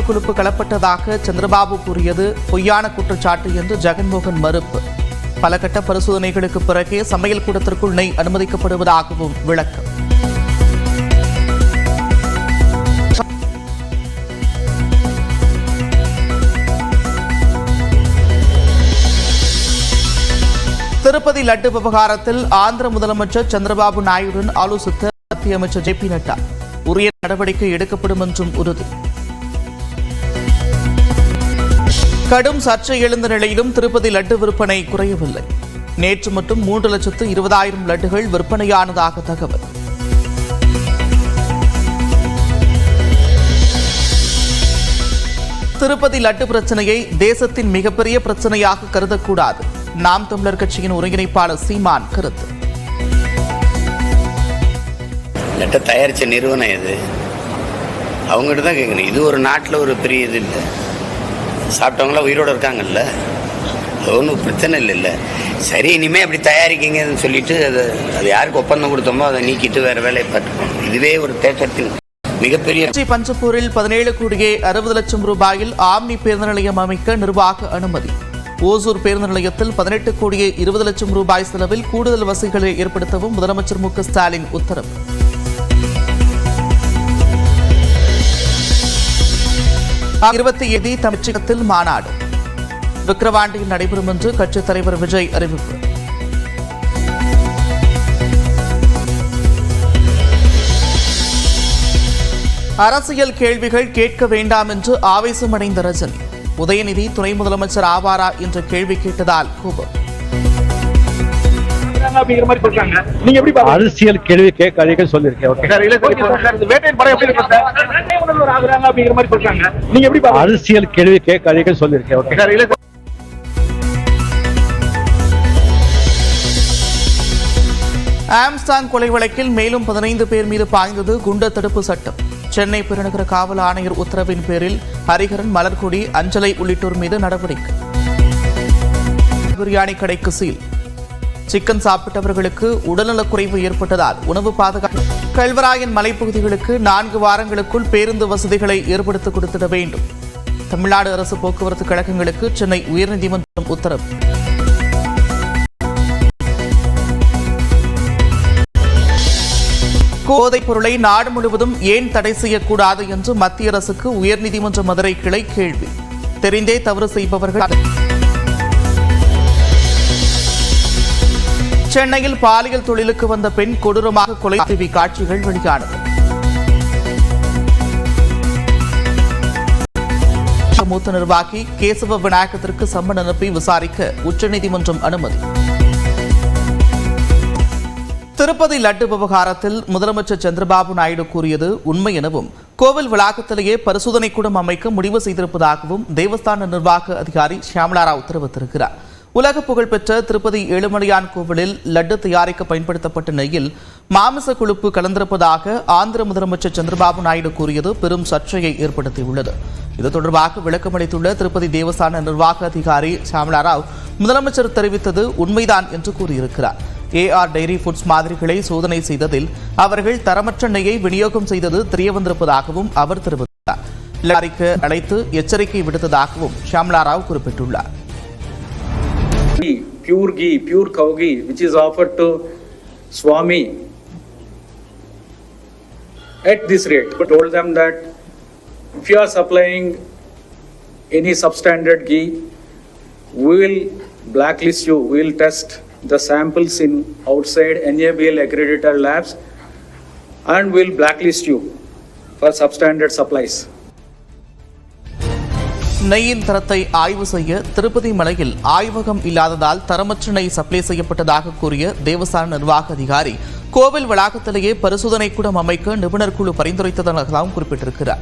குழுப்பு களப்பட்டதாக சந்திரபாபு கூறியது பொய்யான குற்றச்சாட்டு என்று ஜெகன்மோகன் மறுப்பு. பல கட்ட பரிசோதனைகளுக்கு பிறகே சமையல் கூடத்திற்குள் நெய் அனுமதிக்கப்படுவதாகவும் விளக்கம். திருப்பதி லட்டு விவகாரத்தில் ஆந்திர முதலமைச்சர் சந்திரபாபு நாயுடன் ஆலோசித்த மத்திய அமைச்சர் ஜே பி நட்டா உரிய நடவடிக்கை எடுக்கப்படும் என்றும் உறுதி. கடும் சர்ச்சை எழுந்த நிலையிலும் திருப்பதி லட்டு விற்பனை குறையவில்லை. நேற்று மட்டும் 3,20,000 லட்டுகள் விற்பனையானதாக தகவல். திருப்பதி லட்டு பிரச்சனையை தேசத்தின் மிகப்பெரிய பிரச்சனையாக கருதக்கூடாது. நாம் தமிழர் கட்சியின் ஒருங்கிணைப்பாளர் சீமான் கருத்து. லட்டை தயாரித்த நிறுவனம் எது, அவங்ககிட்ட தான் கேட்கணும். இது ஒரு நாட்டில் ஒரு பெரிய இது இல்லை. சாப்பிட்டவங்களாம் உயிரோடு இருக்காங்கல்ல, அது ஒன்றும் பிரச்சனை இல்லைல்ல. சரி, இனிமேல் அப்படி தயாரிக்கிங்கன்னு சொல்லிட்டு அது யாருக்கு ஒப்பந்தம் கொடுத்தோமோ அதை நீக்கிட்டு வேறு வேலையை பார்த்துக்கணும். இதுவே ஒரு தேசத்தின் மிகப்பெரிய. பஞ்சப்பூரில் 17 கோடியே 60 லட்சம் ரூபாயில் ஆம்னி பேருந்து நிலையம் அமைக்க நிர்வாக அனுமதி. ஓசூர் பேருந்து நிலையத்தில் 18 கோடியே 20 லட்சம் ரூபாய் செலவில் கூடுதல் வசதிகளை ஏற்படுத்தவும் முதலமைச்சர் மு க ஸ்டாலின் உத்தரவு. தமிழகத்தில் மாநாடு விக்கிரவாண்டியில் நடைபெறும் என்று கட்சித் தலைவர் விஜய் அறிவிப்பு. அரசியல் கேள்விகள் கேட்க வேண்டாம் என்று ஆவேசமடைந்த ரஜினி. உதயநிதி துணை முதலமைச்சர் ஆவாரா என்ற கேள்வி கேட்டதால் கோபம். அரசியல் கேள்வி கேட்காதீங்க சொல்லியிருக்கேன். அரசியல் கேள்வி கேட்காதீங்க சொல்லியிருக்கேன். ஆம்ஸ்டாங் கொலை வழக்கில் மேலும் 15 பேர் மீது பாய்ந்தது குண்டர் தடுப்பு சட்டம். சென்னை பெருநகர காவல் ஆணையர் உத்தரவின் பேரில் ஹரிஹரன், மலர்கொடி, அஞ்சலை உள்ளிட்டோர் மீது நடவடிக்கை. பிரியாணி கடைக்கு சீல். சிக்கன் சாப்பிட்டவர்களுக்கு உடல்நலக்குறைவு ஏற்பட்டதால் உணவு பாதுகாப்பு. கல்வராயன் மலைப்பகுதிகளுக்கு 4 வாரங்களுக்குள் பேருந்து வசதிகளை ஏற்படுத்தி கொடுத்திட வேண்டும். தமிழ்நாடு அரசு போக்குவரத்து கழகங்களுக்கு சென்னை உயர்நீதிமன்றம் உத்தரவு. போதைப் பொருளை நாடு முழுவதும் ஏன் தடை செய்யக்கூடாது என்று மத்திய அரசுக்கு உயர்நீதிமன்ற மதுரை கிளை கேள்வி. தெரிந்தே தவறு செய்பவர்கள். சென்னையில் பாலியல் தொழிலுக்கு வந்த பெண் கொடூரமாக கொலை டிவி காட்சிகள் வெளியானது. மூத்த நிர்வாகி கேசவ விநாயகத்திற்கு சம்மன் அனுப்பி விசாரிக்க உச்சநீதிமன்றம் அனுமதி. திருப்பதி லட்டு விவகாரத்தில் முதலமைச்சர் சந்திரபாபு நாயுடு கூறியது உண்மை எனவும் கோவில் வளாகத்திலேயே பரிசோதனை கூடம் அமைக்க முடிவு செய்திருப்பதாகவும் தேவஸ்தான நிர்வாக அதிகாரி ஷியாமலா ராவ் தெரிவித்திருக்கிறார். உலக புகழ்பெற்ற திருப்பதி ஏழுமலையான் கோவிலில் லட்டு தயாரிக்க பயன்படுத்தப்பட்ட நெய்யில் மாமிச கொழுப்பு கலந்திருப்பதாக ஆந்திர முதலமைச்சர் சந்திரபாபு நாயுடு கூறியது பெரும் சர்ச்சையை ஏற்படுத்தியுள்ளது. இது தொடர்பாக விளக்கமளித்துள்ள திருப்பதி தேவஸ்தான நிர்வாக அதிகாரி ஷியாமலா ராவ் முதலமைச்சர் தெரிவித்தது உண்மைதான் என்று கூறியிருக்கிறார். AR டைரி ஃபுட்ஸ் மாதிரிகளை சோதனை செய்ததில் அவர்கள் தரமற்ற நெய்யை விநியோகம் செய்தது தெரியவந்திருப்பதாகவும் அவர் தெரிவித்தார். அழைத்து எச்சரிக்கை விடுத்ததாகவும் ஷியாமலா ராவ் குறிப்பிட்டுள்ளார். Pure ghee, pure cow ghee, which is offered to Swami at this rate. We told them that if you are supplying any substandard ghee, we will blacklist you. We will test the samples in outside NABL accredited labs and will blacklist you for substandard supplies. நெய்யின் தரத்தை ஆய்வு செய்ய திருப்பதி மலையில் ஆய்வகம் இல்லாததால் தரமற்ற நெய் supply செய்யப்பட்டதாக கூறிய தேவஸ்தான நிர்வாக அதிகாரி கோவில் வளாகத்திலேயே பரிசோதனை கூடம் அமைக்க நிபுணர் குழு பரிந்துரைத்ததாகவும் குறிப்பிட்டிருக்கிறார்.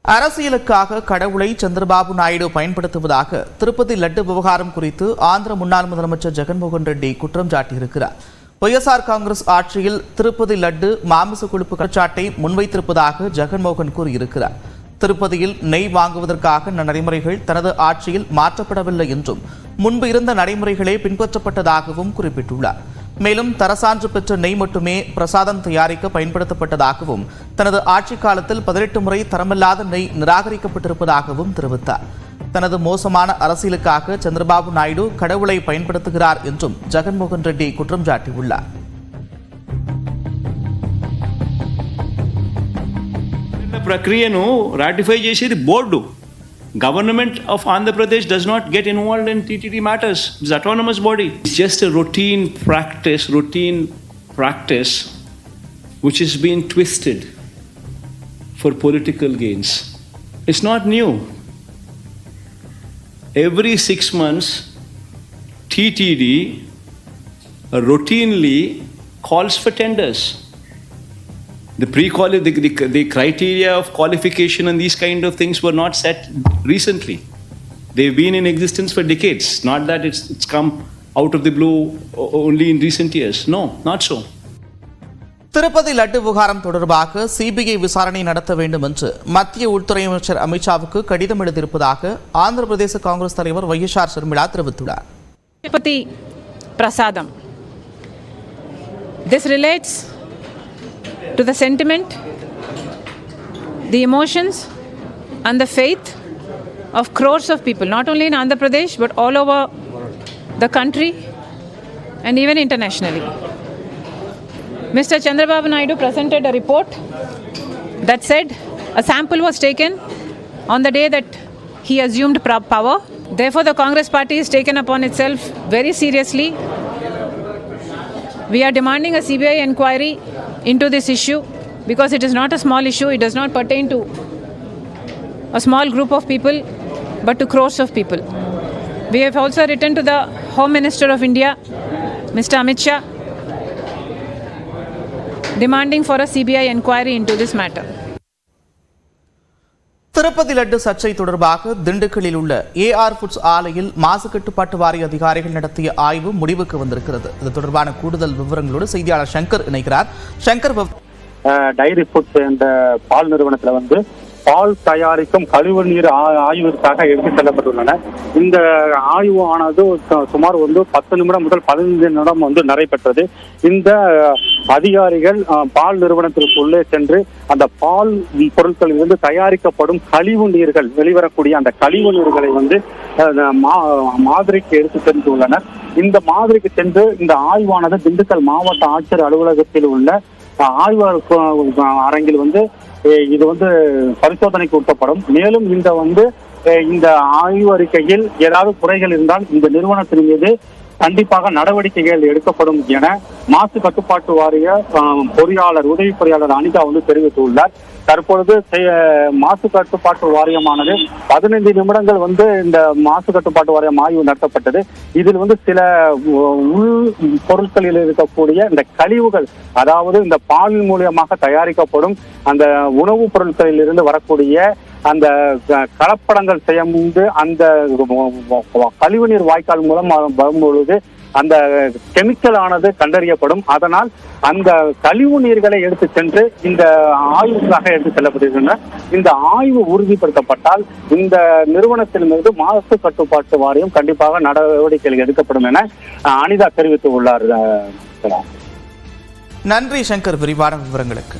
அரசியலுக்காக கடவுளை சந்திரபாபு நாயுடு பயன்படுத்துவதாக திருப்பதி லட்டு விவகாரம் குறித்து ஆந்திர முன்னாள் முதலமைச்சர் ஜெகன்மோகன் ரெட்டி குற்றம் சாட்டியிருக்கிறார். YSR காங்கிரஸ் ஆட்சியில் திருப்பதி லட்டு மாமிச கொழுப்பு குற்றச்சாட்டை முன்வைத்திருப்பதாக ஜெகன்மோகன் கூறியிருக்கிறார். திருப்பதியில் நெய் வாங்குவதற்காக நடைமுறைகள் தனது ஆட்சியில் மாற்றப்படவில்லை என்றும் முன்பு இருந்த நடைமுறைகளே பின்பற்றப்பட்டதாகவும் குறிப்பிட்டுள்ளார். மேலும் தரசான்று பெற்ற நெய் மட்டுமே பிரசாதம் தயாரிக்க பயன்படுத்தப்பட்டதாகவும் தனது ஆட்சிக் காலத்தில் 18 முறை தரமில்லாத நெய் நிராகரிக்கப்பட்டிருப்பதாகவும் தெரிவித்தார். தனது மோசமான அரசியலுக்காக சந்திரபாபு நாயுடு கடவுளை பயன்படுத்துகிறார் என்றும் ஜெகன்மோகன் ரெட்டி குற்றம் சாட்டியுள்ளார். ప్రక్రియను రాటిఫై చేసేది board. Government of Andhra Pradesh does not get involved in TTD matters. It's autonomous body. It's just a routine practice which is being twisted for political gains. It's not new. Every 6 months TTD routinely calls for tenders. The criteria of qualification and these kind of things were not set recently. They've been in existence for decades. Not that it's come out of the blue only in recent years. No, not so. Tirupati laddu விவகாரம் தொடர்பாக CBI விசாரணை நடத்த வேண்டும் என்று மத்திய உள்துறை அமைச்சர் அமித்ஷாவுக்கு கடிதம் எழுதியிருப்பதாக ஆந்திர பிரதேச காங்கிரஸ் தலைவர் வைஎஸ்ஆர் ஷர்மிளா தெரிவித்துள்ளார். திருப்பதி பிரசாதம். This relates to the sentiment, the emotions and the faith of crores of people, not only in Andhra Pradesh but all over the country and even internationally. Mr. Chandrababu Naidu presented a report that said a sample was taken on the day that he assumed power. Therefore, the Congress party has taken upon itself very seriously. We are demanding a CBI inquiry into this issue because it is not a small issue. It does not pertain to a small group of people but to crores of people. We have also written to the Home Minister of India, Mr. Amit Shah, demanding for a CBI inquiry into this matter. Tirupati laddu சர்ச்சை தொடர்பாக திண்டுக்கல்லில் உள்ள AR foods ஆலையில் மாசு கட்டுப்பாட்டு வாரிய அதிகாரிகள் நடத்திய ஆய்வு முடிவுக்கு வந்திருக்கிறது. இது தொடர்பான கூடுதல் விவரங்களோடு செய்தியாளர் சங்கர் இணைக்கிறார். சங்கர், டைரி ஃபுட்ஸ் என்ற பால் நிறுவனத்துல பால் தயாரிக்கும் கழிவு நீர் ஆய்விற்காக எடுத்துச் செல்லப்பட்டுள்ளன. இந்த ஆய்வு ஆனது சுமார் 10 நிமிடம் முதல் 15 நிமிடம் நடைபெற்றது. இந்த அதிகாரிகள் பால் நிறுவனத்திற்குள்ளே சென்று அந்த பால் பொருட்களில் இருந்து தயாரிக்கப்படும் கழிவு நீர்கள் வெளிவரக்கூடிய அந்த கழிவு நீர்களை மாதிரிக்கு எடுத்து சென்றுள்ளனர். இந்த மாதிரிக்கு சென்று இந்த ஆய்வானது திண்டுக்கல் மாவட்ட ஆட்சியர் அலுவலகத்தில் உள்ள ஆய்வாளர் அரங்கில் இது பரிசோதனைக்கு உட்படும். மேலும் இந்த ஆய்வு அறிக்கையில் ஏதாவது குறைகள் இருந்தால் இந்த நிறுவனத்தின் மீது கண்டிப்பாக நடவடிக்கைகள் எடுக்கப்படும் என மாசு கட்டுப்பாட்டு வாரிய உதவி பொறியாளர் அனிதா தெரிவித்துள்ளார். தற்பொழுது மாசு கட்டுப்பாட்டு வாரியமானது 15 நிமிடங்கள் இந்த மாசு கட்டுப்பாட்டு வாரியம் ஆய்வு நடத்தப்பட்டது. இதில் சில உள் பொருட்களில் இருக்கக்கூடிய இந்த கழிவுகள், அதாவது இந்த பால் மூலியமாக தயாரிக்கப்படும் அந்த உணவுப் பொருட்களில் இருந்து வரக்கூடிய அந்த கலப்படங்கள் செய்யும்போது அந்த கழிவுநீர் வாய்க்கால் மூலம் வரும்பொழுது அந்த கெமிக்கல் ஆனது கண்டறியப்படும். அதனால் அந்த கழிவு நீர்களை எடுத்து சென்று இந்த ஆய்வுக்காக எடுத்து செல்லப்படுகின்றன. இந்த ஆய்வு உறுதிப்படுத்தப்பட்டால் இந்த நிறுவனத்தின் மீது மாசு கட்டுப்பாட்டு வாரியம் கண்டிப்பாக நடவடிக்கைகள் எடுக்கப்படும் என அனிதா தெரிவித்துள்ளார். நன்றி சங்கர், விரிவான விவரங்களுக்கு.